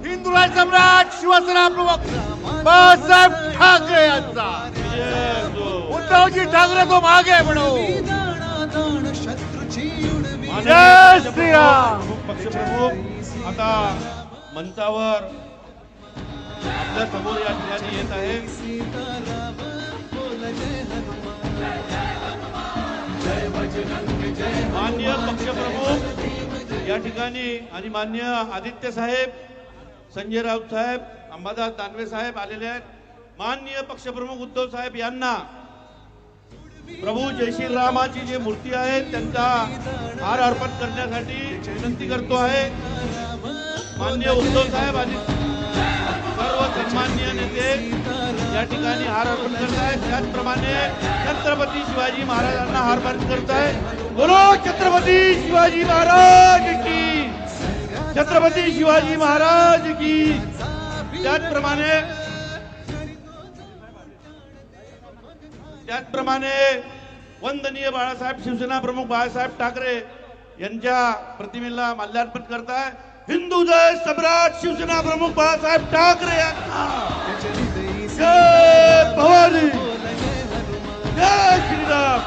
हिंदुराज सम्राट शिवसेना प्रमुख बाळासाहेब ठाकरे यांचा उद्धवजी ठाकरे तो मागे म्हणू. जय श्रीराम. पक्षप्रमुख आता मंचावर आपल्या समोर या ठिकाणी येत आहे. माननीय पक्षप्रमुख या ठिकाणी आणि माननीय आदित्य साहेब, संजय राऊत साहेब, अंबादास दानवे साहेब आलेले आहेत. माननीय पक्षप्रमुख उद्धव साहेब यांना प्रभू जय श्रीरामाची जी मूर्ती आहे त्यांचा हार अर्पण करण्यासाठी विनंती करतो आहे. माननीय उद्धव साहेब आणि सर्व सन्माननीय नेते या ठिकाणी हार अर्पण करत आहेत. त्याचप्रमाणे छत्रपती शिवाजी महाराजांना हार अर्पण करत आहे. बोलो छत्रपती शिवाजी महाराज की, छत्रपती शिवाजी महाराज की. त्याचप्रमाणे वंदनीय बाळासाहेब शिवसेना प्रमुख बाळासाहेब ठाकरे यांच्या प्रतिमेला माल्यार्पण करताय. हिंदू जय सम्राट शिवसेना प्रमुख बाळासाहेब ठाकरे यांना जय भवानी, जय श्रीराम.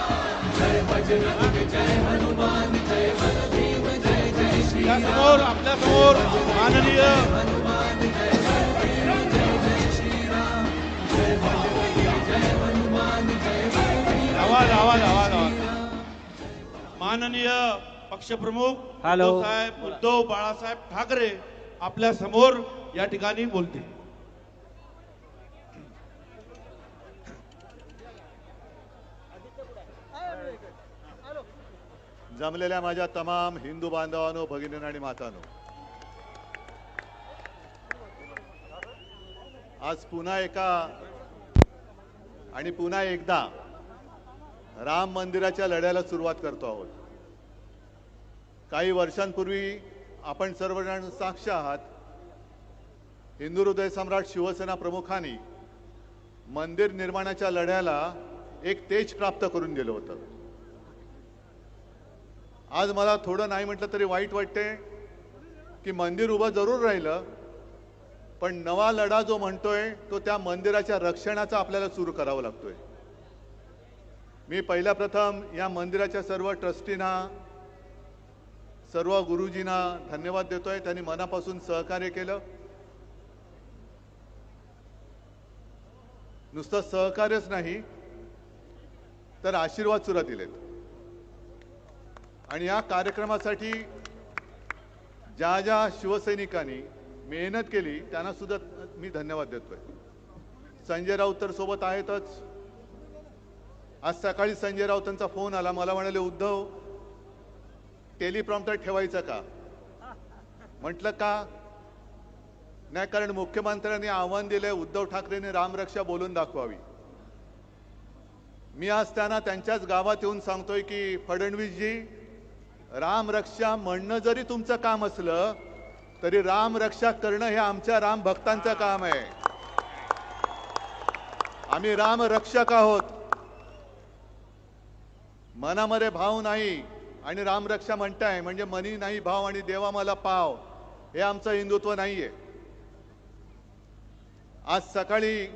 समोर आपल्या समोर माननीय आवाज माननीय पक्षप्रमुख उद्धव बाळासाहेब ठाकरे आपल्या समोर या ठिकाणी बोलतील. जमलेल्या माझ्या तमाम हिंदू बांधवांनो, भगिनींनो आणि मातांनो, आज पुन्हा एकदा राम मंदिराच्या लढ्याला सुरुवात करतो आहोत. काही वर्षांपूर्वी आपण सर्वजण साक्ष आहात. हिंदू हृदय सम्राट शिवसेना प्रमुखांनी मंदिर निर्माणाच्या लढ्याला एक तेज प्राप्त करून दिलं होतं. आज मला थोडं नाही म्हटलं तरी वाईट वाटते की मंदिर उभं जरूर राहिलं, पण नवा लढा जो म्हणतोय तो त्या मंदिराच्या रक्षणाचा आपल्याला सुरू करावा लागतोय. मी पहिल्या प्रथम या मंदिराच्या सर्व ट्रस्टींना, सर्व गुरुजींना धन्यवाद देतोय. त्यांनी मनापासून सहकार्य केलं. नुसतं सहकार्यच नाही तर आशीर्वाद सुद्धा दिलेत. आणि या कार्यक्रमासाठी ज्या ज्या शिवसैनिकांनी मेहनत केली त्यांना सुद्धा मी धन्यवाद देतोय. संजय राऊत तर सोबत आहेतच. आज सकाळी संजय राऊतांचा फोन आला. मला म्हणाले, उद्धव टेलिप्रॉम्प्टर ठेवायचं का? म्हटलं का नाही, कारण मुख्यमंत्र्यांनी आव्हान दिले उद्धव ठाकरेंनी रामरक्षा बोलून दाखवावी. मी आज त्यांना त्यांच्याच गावात येऊन सांगतोय की फडणवीसजी, रामरक्षा म्हणणं जरी तुमचं काम असलं तरी रामरक्षा करणं हे आमच्या राम भक्तांचं काम आहे. आम्ही रामरक्षक आहोत. मनामध्ये भाव नाही आणि रामरक्षा म्हणताय म्हणजे मनी नाही भाव आणि देवा मला पाव, हे आमचं हिंदुत्व नाहीये. आज सकाळी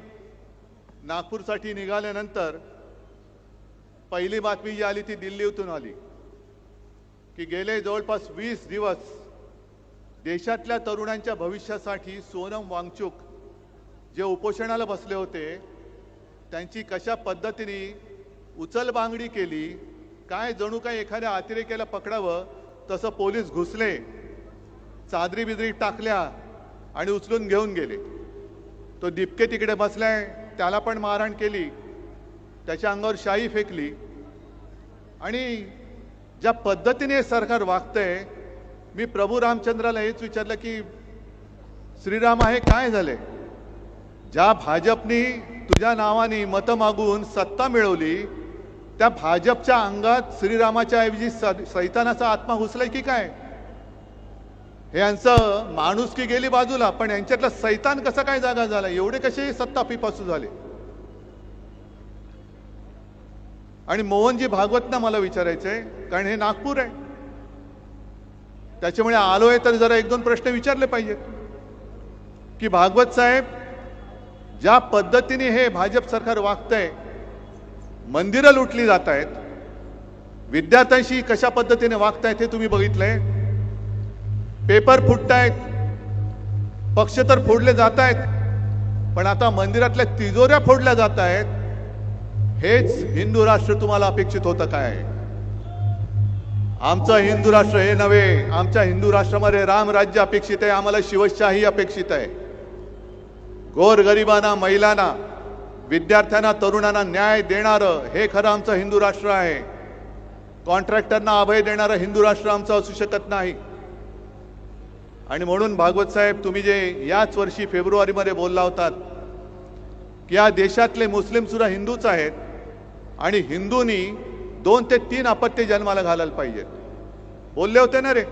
नागपूरसाठी निघाल्यानंतर पहिली बातमी जी आली ती दिल्लीतून आली की गेले जवळपास 20 दिवस देशातल्या तरुणांच्या भविष्यासाठी सोनम वांगचुक जे उपोषणाला बसले होते त्यांची कशा पद्धतीने उचलबांगडी केली, काय जणू काय एखाद्या अतिरेक्याला पकडावं तसं पोलीस घुसले, चादरी बिदरी टाकल्या आणि उचलून घेऊन गेले. तो दिपके तिकडे बसलाय, त्याला पण मारहाण केली, त्याच्या अंगावर शाई फेकली. आणि ज्या पद्धतीने सरकार वागतंय, मी प्रभू रामचंद्राला हेच विचारलं की श्रीराम आहे काय झाले? ज्या भाजपनी तुझ्या नावाने मतं मागून सत्ता मिळवली त्या भाजपच्या अंगात श्रीरामाच्या ऐवजी सैतानाचा आत्मा घुसलाय की काय? हे यांचं माणुसकी गेली बाजूला, पण यांच्यातला सैतान कसा काय जागा झाला? एवढे कसे सत्ता पिपासू झाले? आणि मोहनजी भागवतना मला विचारायचंय, कारण हे नागपूर आहे, त्याच्यामुळे आलोय तर जरा एक दोन प्रश्न विचारले पाहिजेत. की भागवत साहेब ज्या पद्धतीने हे भाजप सरकार वागतंय, मंदिरं लुटली जात आहेत, विद्यार्थ्यांशी कशा पद्धतीने वागतायत हे तुम्ही बघितलंय, पेपर फुटतायत, पक्ष तर फोडले जात आहेत, पण आता मंदिरातल्या तिजोऱ्या फोडल्या जात आहेत. हेच हिंदू राष्ट्र तुम्हाला अपेक्षित होतं काय? आमचं हिंदू राष्ट्र हे नव्हे. आमच्या हिंदू राष्ट्रामध्ये रामराज्य अपेक्षित आहे, आम्हाला शिवशाही अपेक्षित आहे. गोरगरिबांना, महिलांना, विद्यार्थ्यांना, तरुणांना न्याय देणारं हे खरं आमचं हिंदू राष्ट्र आहे. कॉन्ट्रॅक्टरना अभय देणारं हिंदू राष्ट्र आमचं असू शकत नाही. आणि म्हणून भागवत साहेब, तुम्ही जे याच वर्षी फेब्रुवारीमध्ये बोलला होतात की या देशातले मुस्लिम सुद्धा हिंदूच आहेत आणि हिंदूंनी 2 ते 3 अपत्ये जन्माला घालायला पाहिजेत, बोलले होते ना रे.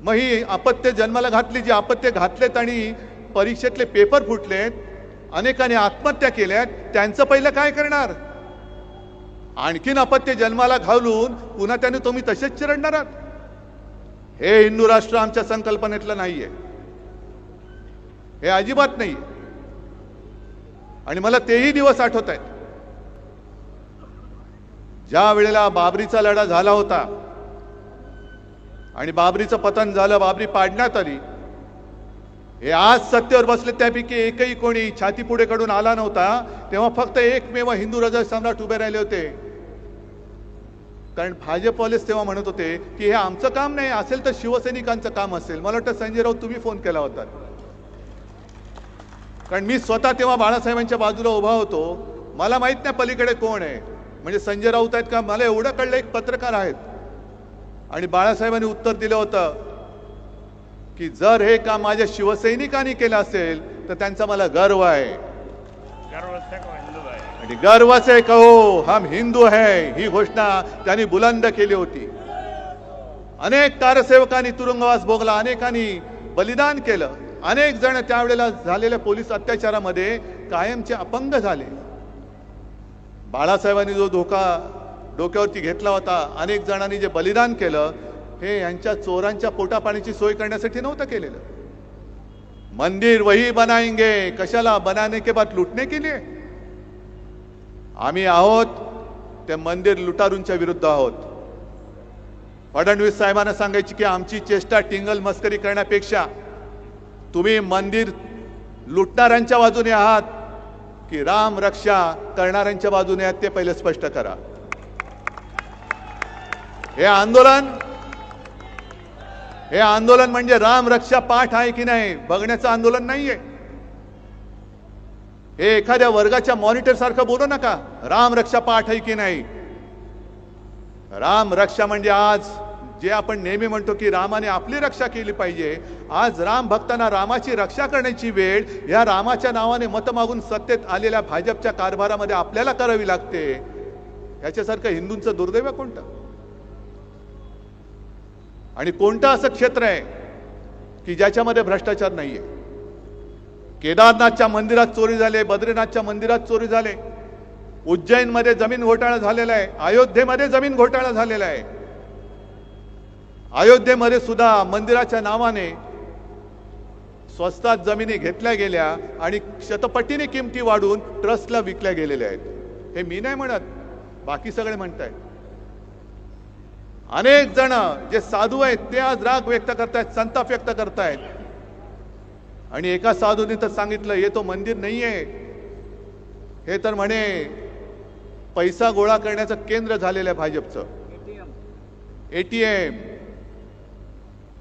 मग ही अपत्ये जन्माला घातली, जी अपत्ये घातलेत आणि परीक्षेतले पेपर फुटलेत, अनेकांनी आत्महत्या केल्यात, त्यांचं पहिलं काय करणार? आणखीन अपत्ये जन्माला घालून पुन्हा त्याने तुम्ही तसेच चिरडणार आहात? हे हिंदू राष्ट्र आमच्या संकल्पनेतलं नाहीये, हे अजिबात नाही. आणि मला तेही दिवस आठवत आहेत ज्या वेळेला बाबरीचा लढा झाला होता आणि बाबरीचं पतन झालं, बाबरी पाडण्यात आली. हे आज सत्तेवर बसले त्यापैकी एकही कोणी छाती पुढे कडून आला नव्हता. तेव्हा फक्त एकमेव हिंदू राजा सम्राट उभे राहिले होते, कारण भाजपवालेच तेव्हा म्हणत होते की हे आमचं काम नाही, असेल तर शिवसैनिकांचं काम असेल. मला वाटतं संजय राऊत तुम्ही फोन केला होता, कारण मी स्वतः तेव्हा बाळासाहेबांच्या बाजूला उभा होतो. मला माहित नाही पलीकडे कोण आहे, म्हणजे संजय राऊत आहेत का, मला एवढं कळलं एक पत्रकार आहेत. आणि बाळासाहेबांनी उत्तर दिलं होतं की जर हे काम माझ्या शिवसैनिकांनी केलं असेल तर त्यांचा मला गर्व आहे, आणि गर्व से कहो हम हिंदू है, ही घोषणा त्यांनी बुलंद केली होती. अनेक कारसेवकांनी तुरुंगवास भोगला, अनेकांनी बलिदान केलं, अनेक जण त्यावेळेला झालेल्या पोलीस अत्याचारामध्ये कायमचे अपंग झाले. बाळासाहेबांनी जो धोका डोक्यावरती घेतला होता, अनेक जणांनी जे बलिदान केलं, हे यांच्या चोरांच्या पोटापाण्याची सोय करण्यासाठी नव्हतं केलेलं. मंदिर वही बनाएंगे, कशाला? बनाने के बाद लुटने के लिए. आम्ही आहोत ते मंदिर लुटारूंच्या विरुद्ध आहोत. फडणवीस साहेबांना सांगायची की आमची चेष्टा टिंगल मस्करी करण्यापेक्षा तुम्ही मंदिर लुटणाऱ्यांच्या बाजूने आहात की राम रक्षा करणाऱ्यांच्या बाजूने आहात ते पहिले स्पष्ट करा. हे आंदोलन म्हणजे राम रक्षा पाठ आहे की नाही बघण्याचं आंदोलन नाहीये. हे एखाद्या वर्गाच्या मॉनिटर सारखं बोलू नका. राम रक्षा पाठ आहे की नाही. राम रक्षा म्हणजे आज जे आपण नेहमी म्हणतो की रामाने आपली रक्षा केली पाहिजे, आज राम भक्तांना रामाची रक्षा करण्याची वेळ या रामाच्या नावाने मत मागून सत्तेत आलेल्या भाजपच्या कारभारामध्ये आपल्याला करावी लागते. याच्यासारखं हिंदूंचं दुर्दैव कोणतं? आणि कोणतं असं क्षेत्र आहे की ज्याच्यामध्ये भ्रष्टाचार नाहीये? केदारनाथच्या मंदिरात चोरी झाले, बद्रीनाथच्या मंदिरात चोरी झाले, उज्जैनमध्ये जमीन घोटाळा झालेला आहे, अयोध्येमध्ये जमीन घोटाळा झालेला आहे. अयोध्येमध्ये सुद्धा मंदिराच्या नावाने स्वस्तात जमिनी घेतल्या गेल्या आणि शतपटीने किमती वाढून ट्रस्टला विकल्या गेलेल्या आहेत. हे मी नाही म्हणत, बाकी सगळे म्हणतायत. अनेक जण जे साधू आहेत ते आज राग व्यक्त करतायत, संताप व्यक्त करतायत. आणि एका साधूने तर सांगितलं हे तो मंदिर नाहीये, हे तर म्हणे पैसा गोळा करण्याचं केंद्र झालेलं आहे भाजपचं, ATM.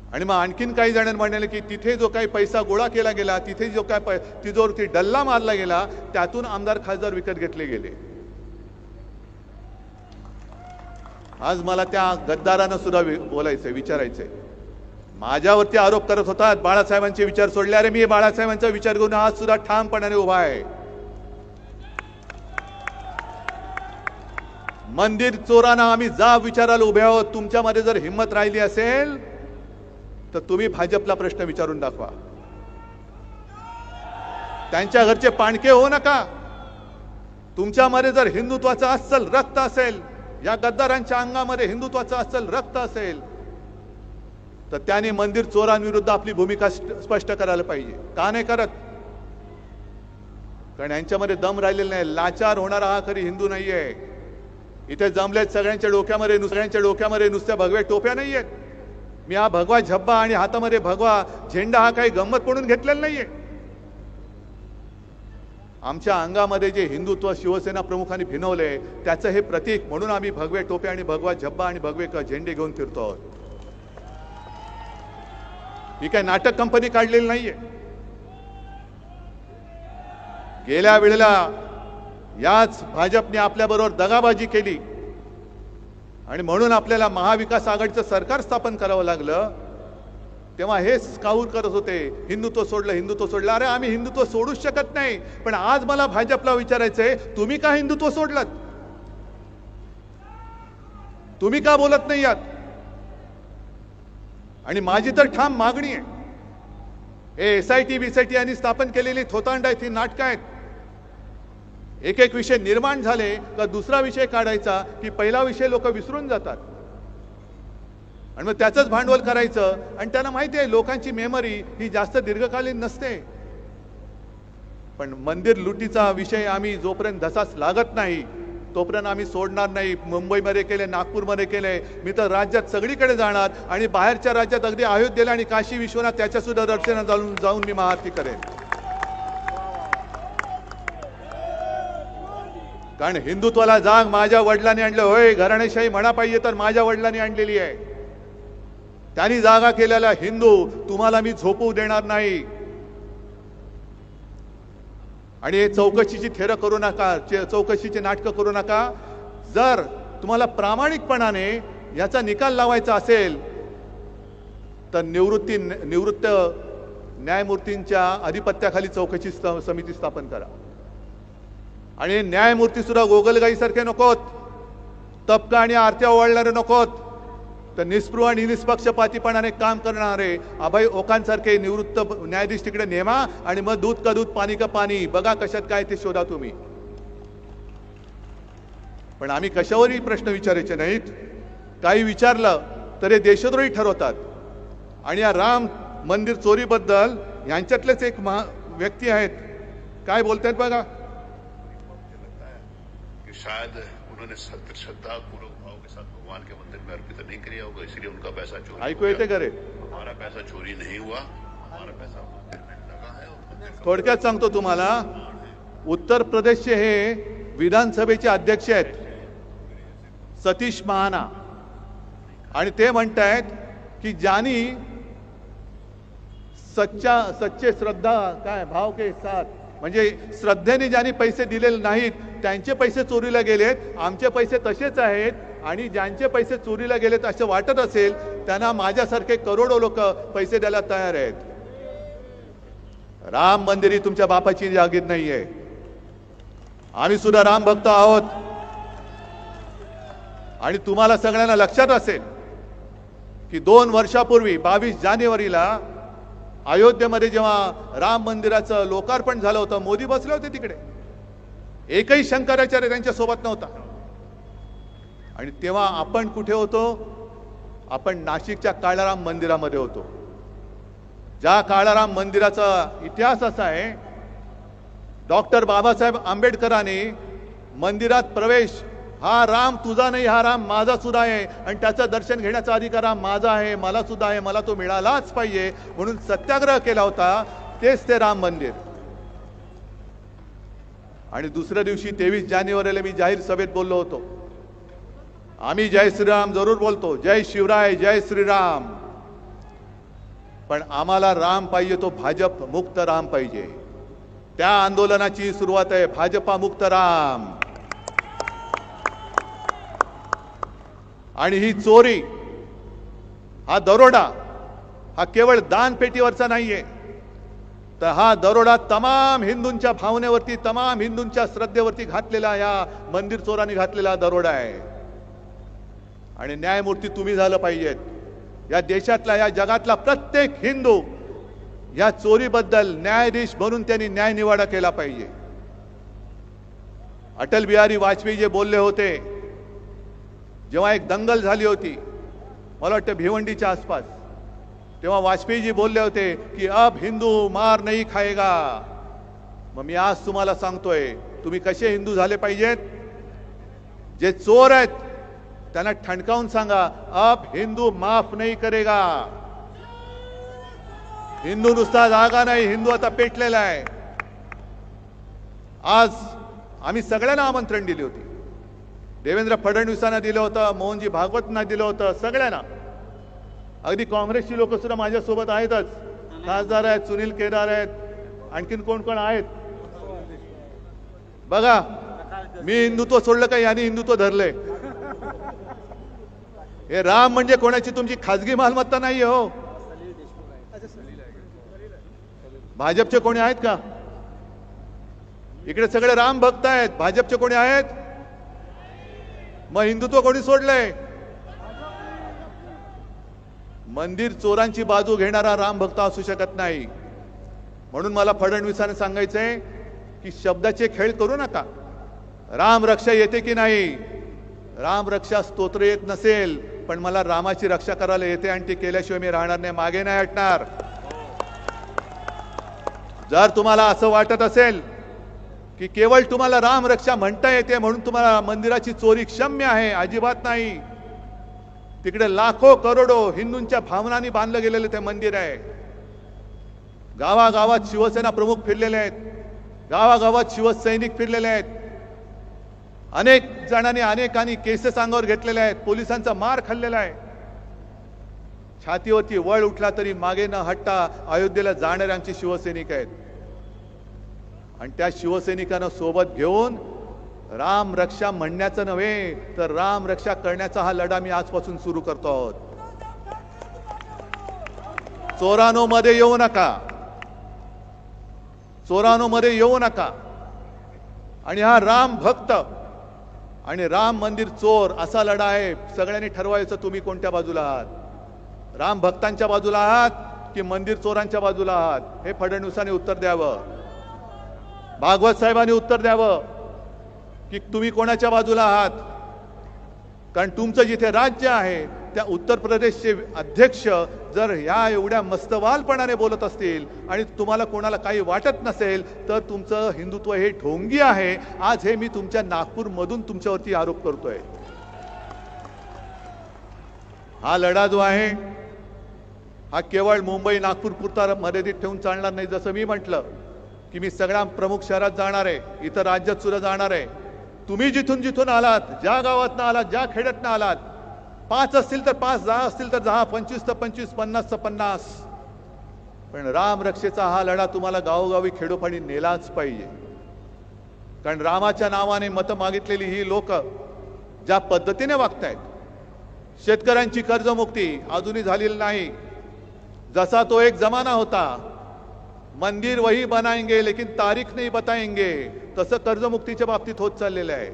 आणि मग आणखीन काही जणांनी म्हणाले की तिथे जो काही पैसा गोळा केला गेला, तिथे जो काय तिजोरीवरती डल्ला मारला गेला, त्यातून आमदार खासदार विकत घेतले गेले. आज मला त्या गद्दारांना सुद्धा बोलायचंय, विचारायचंय. माझ्यावरती आरोप करत होतात बाळासाहेबांचे विचार सोडले. अरे मी बाळासाहेबांचा विचार घेऊन आज सुद्धा ठामपणाने उभा आहे. मंदिर चोरांना आम्ही जाब विचारायला उभे आहोत. तुमच्यामध्ये जर हिंमत राहिली असेल तर तुम्ही भाजपला प्रश्न विचारून दाखवा. त्यांच्या घरचे पाणके होऊ नका. तुमच्यामध्ये जर हिंदुत्वाचं अस्सल रक्त असेल, या गद्दारांच्या अंगामध्ये हिंदुत्वाचं अस्सल रक्त असेल, तर त्यांनी मंदिर चोरांविरुद्ध आपली भूमिका स्पष्ट करायला पाहिजे. का नाही करत? कारण यांच्यामध्ये दम राहिलेला नाही. लाचार होणारा हा खरी हिंदू नाहीये. इथे जमलेत सगळ्यांच्या डोक्यामध्ये नुसत्या भगव्या टोप्या नाहीयेत. मी हा भगवा झब्बा आणि हातामध्ये भगवा झेंडा हा काही गंमत म्हणून घेतलेला नाहीये. आमच्या अंगामध्ये जे हिंदुत्व शिवसेना प्रमुखांनी भिनवले त्याचं हे प्रतीक म्हणून आम्ही भगवे टोप्या आणि भगवा झब्बा आणि भगवे झेंडे घेऊन फिरतो आहोत. ही काय नाटक कंपनी काढलेली नाहीये. गेल्या वेळेला याच भाजपने आपल्याबरोबर दगाबाजी केली आणि म्हणून आपल्याला महाविकास आघाडीचं सरकार स्थापन करावं लागलं. तेव्हा हेच काऊर करत होते, हिंदुत्व सोडलं. अरे आम्ही हिंदुत्व सोडूच शकत नाही. पण आज मला भाजपला विचारायचंय, तुम्ही का हिंदुत्व सोडलं? तुम्ही का बोलत नाही आहात? आणि माझी तर ठाम मागणी आहे, हे SIT BCT यांनी स्थापन केलेली थोतांड आहेत, ही नाटकं आहेत. एक एक विषय निर्माण झाले का दुसरा विषय काढायचा की पहिला विषय लोक विसरून जातात आणि मग त्याचंच भांडवल करायचं. आणि त्यांना माहिती आहे लोकांची मेमरी ही जास्त दीर्घकालीन नसते. पण मंदिर लुटीचा विषय आम्ही जोपर्यंत धसास लागत नाही तोपर्यंत आम्ही सोडणार नाही. मुंबईमध्ये केले, नागपूरमध्ये केले, मी तर राज्यात सगळीकडे जाणार आणि बाहेरच्या राज्यात अगदी अयोध्येला आणि काशी विश्वनाथ त्याच्या सुद्धा दर्शनाला जाऊन मी महाआरती करेन. कारण हिंदुत्वाला जाग माझ्या वडिलांनी आणलं. होय, घराणेशाही म्हणा पाहिजे तर माझ्या वडिलांनी आणलेली आहे. त्यांनी जागा केलेला हिंदू तुम्हाला मी झोपू देणार नाही. आणि हे चौकशीची थेरं करू नका, चौकशीची नाटकं करू नका. जर तुम्हाला प्रामाणिकपणाने याचा निकाल लावायचा असेल तर निवृत्त न्यायमूर्तींच्या अधिपत्याखाली चौकशी समिती स्थापन करा. आणि न्यायमूर्ती सुद्धा गोगलगाई सारखे नकोत, तबका आणि आरत्या ओवाळणारे नकोत. तर निस्पृह आणि निष्पक्षपातीपणाने काम करणारे अभय ओकांसारखे निवृत्त न्यायाधीश तिकडे नेमा आणि मग दूध का दूध पाणी का पाणी बघा कशात काय ते शोधा तुम्ही. पण आम्ही कशावरही प्रश्न विचारायचे नाहीत. काही विचारलं तर हे देशद्रोही ठरवतात. आणि या राम मंदिर चोरीबद्दल यांच्यातलेच एक व्यक्ती आहेत, काय बोलतायत बघा. शायद उन्होंने श्रद्धा पूर्वक भाव के साथ भगवान के मंदिर में अर्पित नहीं किया होगा, इसलिए उनका पैसा चोरी. ऐकू येते करे? हमारा पैसा चोरी नहीं हुआ, हमारा पैसा मंदिर में लगा है और मंदिर का. थोडक्यात सांगतो तुम्हाला, उत्तर प्रदेशचे हे विधानसभेचे अध्यक्ष आहेत सतीश महाना, आणि ते म्हणतायत की ज्यांनी सच्चे श्रद्धा काय भाव के साथ म्हणजे श्रद्धेने ज्यांनी पैसे दिलेले नाहीत त्यांचे पैसे चोरीला गेलेत, आमचे पैसे तसेच आहेत. आणि ज्यांचे पैसे चोरीला गेलेत असं वाटत असेल त्यांना माझ्यासारखे करोडो लोक पैसे द्यायला तयार आहेत. राम मंदिर ही तुमच्या बापाची जागीर नाहीये. आम्ही सुद्धा राम भक्त आहोत. आणि तुम्हाला सगळ्यांना लक्षात असेल की 2 वर्षापूर्वी 22 जानेवारीला अयोध्येमध्ये जेव्हा राम मंदिराचं लोकार्पण झालं होतं, मोदी बसले होते तिकडे. एकही शंकराचार्य त्यांच्या सोबत नव्हता. आणि तेव्हा आपण कुठे होतो? आपण नाशिकच्या काळाराम मंदिरामध्ये होतो. ज्या काळाराम मंदिराचा इतिहास असा आहे, डॉक्टर बाबासाहेब आंबेडकरांनी मंदिरात प्रवेश, हा राम तुझा नाही, हा राम माझा सुद्धा आहे आणि त्याचं दर्शन घेण्याचा अधिकार हा माझा आहे, मला सुद्धा आहे, मला तो मिळालाच पाहिजे म्हणून सत्याग्रह केला होता. तेच ते राम मंदिर. आणि दुसऱ्या दिवशी 23 जानेवारीला मी जाहीर सभेत बोललो होतो, आम्ही जय श्रीराम जरूर बोलतो, जय शिवराय, जय श्रीराम, पण आम्हाला राम पाहिजे तो भाजप मुक्त राम पाहिजे. त्या आंदोलनाची सुरुवात आहे भाजपा मुक्त राम. आणि ही चोरी, हा दरोडा हा केवळ दानपेटीवरचा नाहीये, तर हा दरोडा तमाम हिंदूंच्या भावनेवरती, तमाम हिंदूंच्या श्रद्धेवरती घातलेला या मंदिर चोरांनी घातलेला दरोडा आहे. आणि न्यायमूर्ती तुम्ही झालं पाहिजेत. या देशातला, या जगातला प्रत्येक हिंदू या चोरीबद्दल न्यायाधीश म्हणून त्यांनी न्याय निवाडा केला पाहिजे. अटल बिहारी वाजपेयी जे बोलले होते, जेव्हा एक दंगल झाली होती, मला वाटतं भिवंडीच्या आसपास, तेव्हा वाजपेयीजी बोलले होते की अब हिंदू मार नहीं खाएगा. मग मी आज तुम्हाला सांगतोय, तुम्ही कसे हिंदू झाले पाहिजेत? जे चोर आहेत त्यांना ठणकावून सांगा, अब हिंदू माफ नहीं करेगा. हिंदू नुसता जागा नाही, हिंदू आता पेटलेला आहे. आज आम्ही सगळ्यांना आमंत्रण दिले होते. देवेंद्र फडणवीसांना दिलं होतं, मोहनजी भागवतांना दिलं होतं, सगळ्यांना. अगदी काँग्रेसची लोक सुद्धा माझ्यासोबत आहेतच. खासदार आहेत, सुनील केदार आहेत, आणखीन कोण कोण आहेत बघा. मी हिंदुत्व सोडलं का यांनी हिंदुत्व धरले? हे राम म्हणजे कोणाची तुमची खाजगी मालमत्ता नाही हो. भाजपचे कोणी आहेत का इकडे? सगळे राम भक्त आहेत. भाजपचे कोणी आहेत? मग हिंदुत्व कोणी सोडलंय? मंदिर चोरांची बाजू घेणारा राम भक्त असू शकत नाही. म्हणून मला फडणवीसांना सांगायचंय की शब्दाचे खेळ करू नका. राम रक्षा येते की नाही? राम रक्षा स्तोत्र येत नसेल, पण मला रामाची रक्षा करायला येते आणि ती केल्याशिवाय मी राहणार नाही, मागे नाही हटणार. जर तुम्हाला असं वाटत असेल की केवळ तुम्हाला राम रक्षा म्हणता येते म्हणून तुम्हाला मंदिराची चोरी क्षम्य आहे, अजिबात नाही. तिकडे लाखो करोडो हिंदूंच्या भावनांनी बांधलं गेलेलं ते मंदिर आहे. गावागावात शिवसेना प्रमुख फिरलेले आहेत, गावागावात शिवसैनिक फिरलेले आहेत. अनेक जणांनी अनेकांनी केसेस अंगावर घेतलेले आहेत, पोलिसांचा मार खाल्लेला आहे. छातीवरती वळ उठला तरी मागे न हटता अयोध्येला जाणारे आमचे शिवसैनिक आहेत. आणि त्या शिवसैनिकांना सोबत घेऊन राम रक्षा म्हणण्याचं नव्हे तर राम रक्षा करण्याचा हा लढा मी आजपासून सुरू करतो आहोत. चोरानो मध्ये येऊ नका, चोरानो मध्ये येऊ नका. आणि हा राम भक्त आणि राम मंदिर चोर असा लढा आहे. सगळ्यांनी ठरवायचं तुम्ही कोणत्या बाजूला आहात. राम भक्तांच्या बाजूला आहात की मंदिर चोरांच्या बाजूला आहात? हे फडणवीसांनी उत्तर द्यावं, भागवत साहेबांनी उत्तर द्यावं की तुम्ही कोणाच्या बाजूला आहात. कारण तुमचं जिथे राज्य आहे त्या उत्तर प्रदेशचे अध्यक्ष जर ह्या एवढ्या मस्तवालपणाने बोलत असतील आणि तुम्हाला कोणाला काही वाटत नसेल तर तुमचं हिंदुत्व हे ढोंगी आहे. आज हे मी तुमच्या नागपूरमधून तुमच्यावरती आरोप करतोय. हा लढा जो आहे हा केवळ मुंबई नागपूर पुरता मर्यादित ठेवून चालणार नाही. जसं मी म्हटलं की मी सगळ्या प्रमुख शहरात जाणार आहे, इतर राज्यात सुद्धा जाणार आहे. तुम्ही जिथून जिथून आलात, ज्या गावातनं आलात, ज्या खेड्यातनं आलात, 5 असतील तर 5, 10 असतील तर 10, 25 तर 25, 50 तर 50, पण राम रक्षेचा हा लढा तुम्हाला गावोगावी खेडोपाडी नेलाच पाहिजे. कारण रामाच्या नावाने मतं मागितलेली ही लोक ज्या पद्धतीने वागतायत, शेतकऱ्यांची कर्जमुक्ती अजूनही झालेली नाही. जसा तो एक जमाना होता, मंदिर वही बनाएंगे लेकिन तारीख नहीं बताएंगे, तसं कर्जमुक्तीच्या बाबतीत होत चाललेलं आहे.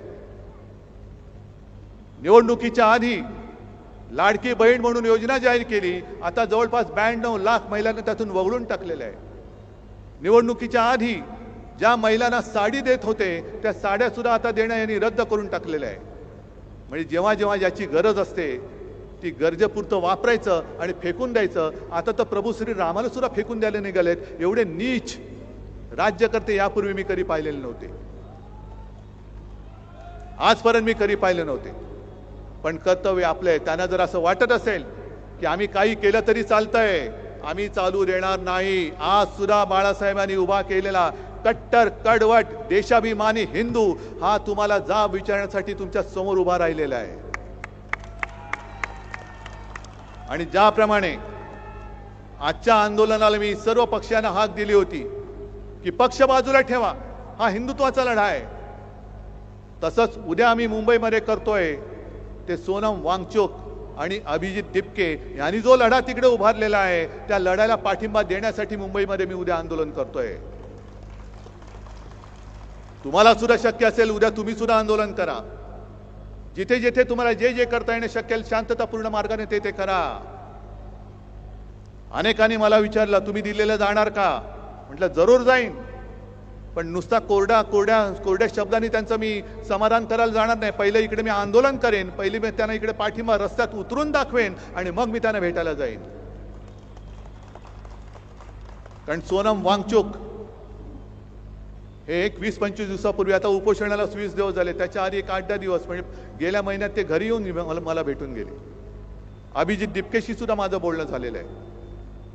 निवडणुकीच्या आधी लाडकी बहीण म्हणून योजना जाहीर केली, आता जवळपास 92 लाख महिलांना त्यातून वगळून टाकलेलं आहे. निवडणुकीच्या आधी ज्या महिलांना साडी देत होते त्या साड्या सुद्धा आता देणं यांनी रद्द करून टाकलेलं आहे. म्हणजे जेव्हा जेव्हा ज्याची गरज असते ती गरजेपुरतं वापरायचं आणि फेकून द्यायचं. आता तर प्रभू श्री रामाला सुद्धा फेकून द्यायला निघालेत. एवढे नीच राज्यकर्ते यापूर्वी मी कधी पाहिलेले नव्हते, आजपर्यंत मी कधी पाहिले नव्हते. पण कर्तव्य आपलं आहे. त्यांना जर असं वाटत असेल की आम्ही काही केलं तरी चालतंय, आम्ही चालू देणार नाही. आज सुद्धा बाळासाहेबांनी उभा केलेला कट्टर कडवट देशाभिमानी हिंदू हा तुम्हाला जाब विचारण्यासाठी तुमच्या समोर उभा राहिलेला आहे. आणि ज्याप्रमाणे आजच्या आंदोलनाला मी सर्व पक्षांना हाक दिली होती की पक्ष बाजूला ठेवा, हा हिंदुत्वाचा लढा आहे, तसंच उद्या आम्ही मुंबईमध्ये करतोय. ते सोनम वांगचुक आणि अभिजित दिपके यांनी जो लढा तिकडे उभारलेला आहे त्या लढ्याला पाठिंबा देण्यासाठी मुंबईमध्ये मी उद्या आंदोलन करतोय. तुम्हाला सुद्धा शक्य असेल उद्या तुम्ही सुद्धा आंदोलन करा. जिथे जिथे तुम्हाला जे जे करता येणे शक्य शांततापूर्ण मार्गाने ते करा. अनेकांनी मला विचारलं तुम्ही दिल्लीला जाणार का? म्हटलं जरूर जाईन, पण नुसता कोरड्या शब्दांनी त्यांचं मी समाधान करायला जाणार नाही. पहिले इकडे मी आंदोलन करेन, पहिले मी त्यांना इकडे पाठिंबा रस्त्यात उतरून दाखवेन आणि मग मी त्यांना भेटायला जाईन. कारण सोनम वांगचुक हे एक 20-25 दिवसापूर्वी, आता उपोषणाला 20 दिवस झाले, त्याच्या आधी एक 8-10 दिवस म्हणजे गेल्या महिन्यात ते घरी येऊन मला भेटून गेले. अभिजित दिपकेशी सुद्धा माझं बोलणं झालेलं आहे.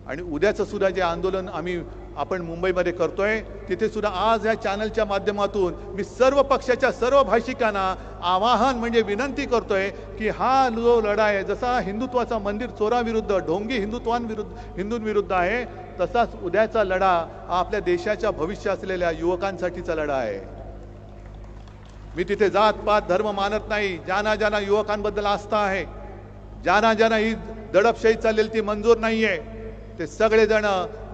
आणि उद्याचं सुद्धा जे आंदोलन आपण मुंबईमध्ये करतोय, तिथे सुद्धा आज या चॅनलच्या माध्यमातून मी सर्व पक्षाच्या सर्व भाषिकांना आवाहन म्हणजे विनंती करतोय की हा जो लढा आहे, जसा हिंदुत्वाचा मंदिर चोराविरुद्ध ढोंगी हिंदूंविरुद्ध आहे, तसाच उद्याचा लढा हा आपल्या देशाच्या भविष्य असलेल्या युवकांसाठीचा लढा आहे. मी तिथे जात पात धर्म मानत नाही. ज्यांना ज्यांना युवकांबद्दल आस्था आहे, ज्यांना ही दडपशाही चाललेली ती मंजूर नाहीये, ते सगळेजण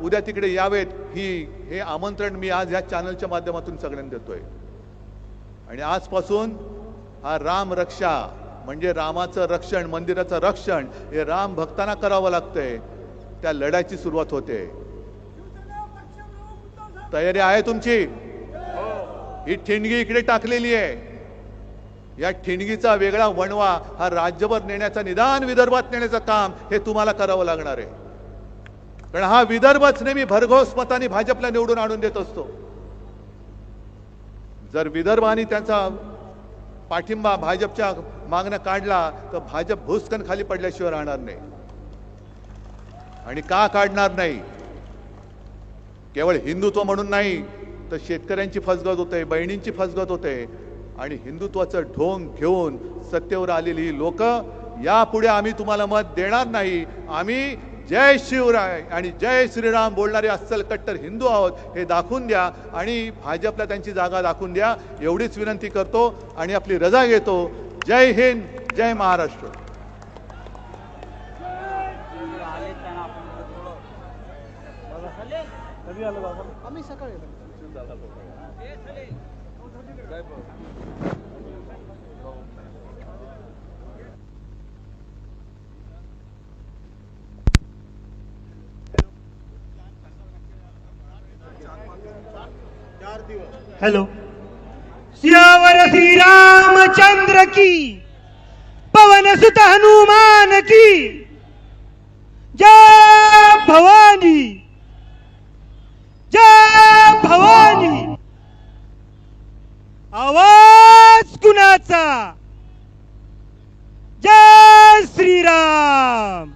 उद्या तिकडे यावेत. हे आमंत्रण मी आज या चॅनलच्या माध्यमातून सगळ्यांना देतोय. आणि आजपासून हा राम रक्षा म्हणजे रामाचं रक्षण, मंदिराचं रक्षण हे राम भक्तांना करावं लागतंय. त्या लढ्याची सुरुवात होते. तयारी आहे तुमची? ही ठिणगी इकडे टाकलेली आहे. या ठिणगीचा वेगळा वणवा हा राज्यभर नेण्याचा, निदान विदर्भात नेण्याचं काम हे तुम्हाला करावं लागणार आहे. कारण हा विदर्भच नेहमी भरघोस मतांनी भाजपला निवडून आणून देत असतो. जर विदर्भाने त्यांचा पाठिंबा भाजपच्या मागणं काढला तर भाजप भुसकन खाली पडल्याशिवाय राहणार नाही. आणि का काढणार नाही? केवळ हिंदुत्व म्हणून नाही, तर शेतकऱ्यांची फसगत होते, बहिणींची फसगत होते. आणि हिंदुत्वाचं ढोंग घेऊन सत्तेवर आलेली लोक यापुढे आम्ही तुम्हाला मत देणार नाही. आम्ही जय शिवराय आणि जय श्रीराम बोलणारे अस्सल कट्टर हिंदू आहोत हे दाखवून द्या आणि भाजपला त्यांची जागा दाखवून द्या, एवढीच विनंती करतो आणि आपली रजा घेतो. जय हिंद, जय महाराष्ट्र. हेलो. सियावर श्री रामचंद्र की, पवन सुत हनुमान की, जय भवानी, जय भवानी. आवाज कुणाचा? जय श्रीराम.